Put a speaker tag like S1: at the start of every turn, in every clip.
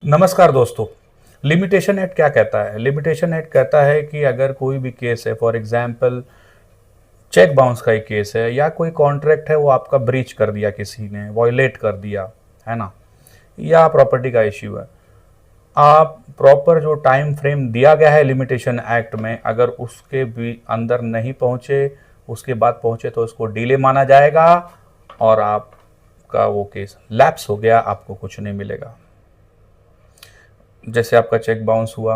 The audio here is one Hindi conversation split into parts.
S1: नमस्कार दोस्तों। लिमिटेशन एक्ट क्या कहता है? लिमिटेशन एक्ट कहता है कि अगर कोई भी केस है, फॉर एग्जांपल चेक बाउंस का ही केस है या कोई कॉन्ट्रैक्ट है वो आपका ब्रीच कर दिया, किसी ने वॉयलेट कर दिया है ना, या प्रॉपर्टी का इश्यू है, आप प्रॉपर जो टाइम फ्रेम दिया गया है लिमिटेशन एक्ट में, अगर उसके भी अंदर नहीं पहुंचे, उसके बाद पहुंचे तो उसको डिले माना जाएगा और आपका वो केस लैप्स हो गया, आपको कुछ नहीं मिलेगा। जैसे आपका चेक बाउंस हुआ,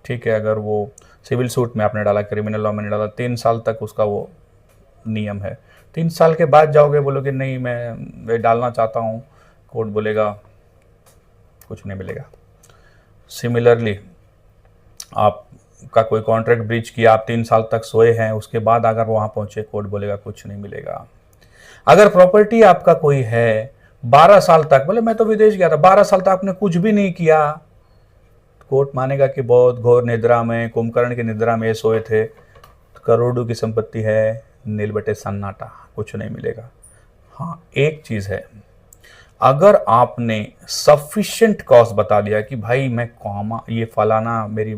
S1: ठीक है, अगर वो सिविल सूट में आपने डाला, क्रिमिनल लॉ में नहीं डाला, 3 साल तक उसका वो नियम है। 3 साल के बाद जाओगे, बोलोगे नहीं मैं डालना चाहता हूँ, कोर्ट बोलेगा कुछ नहीं मिलेगा। सिमिलरली आपका कोई कॉन्ट्रैक्ट ब्रीच किया, आप 3 साल तक सोए हैं, उसके बाद अगर वहाँ पहुँचे, कोर्ट बोलेगा कुछ नहीं मिलेगा। अगर प्रॉपर्टी आपका कोई है 12 साल तक, बोले मैं तो विदेश गया था, 12 साल तक आपने कुछ भी नहीं किया, कोर्ट मानेगा कि बहुत घोर निद्रा में, कुंभकर्ण की निद्रा में सोए थे, करोड़ों की संपत्ति है, नील बटे सन्नाटा, कुछ नहीं मिलेगा। हाँ, एक चीज है, अगर आपने सफिशिएंट कॉज बता दिया कि भाई मैं कॉमा, ये फलाना मेरी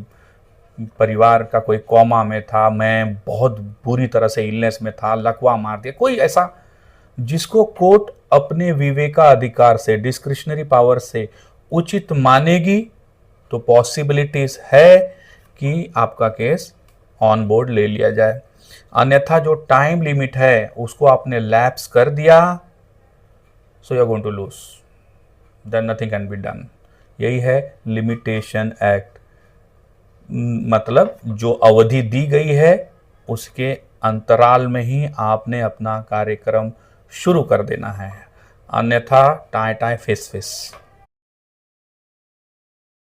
S1: परिवार का कोई कॉमा में था, मैं बहुत बुरी तरह से इलनेस में था, लकवा मार दिया, कोई ऐसा जिसको कोर्ट अपने विवेकाधिकार से, डिस्क्रिशनरी पावर से उचित मानेगी, तो पॉसिबिलिटीज है कि आपका केस ऑन बोर्ड ले लिया जाए। अन्यथा जो टाइम लिमिट है उसको आपने लैप्स कर दिया, so you are going to lose, then nothing can be done. यही है लिमिटेशन एक्ट। मतलब जो अवधि दी गई है उसके अंतराल में ही आपने अपना कार्यक्रम शुरू कर देना है, अन्यथा टाए टाए फेस फेस।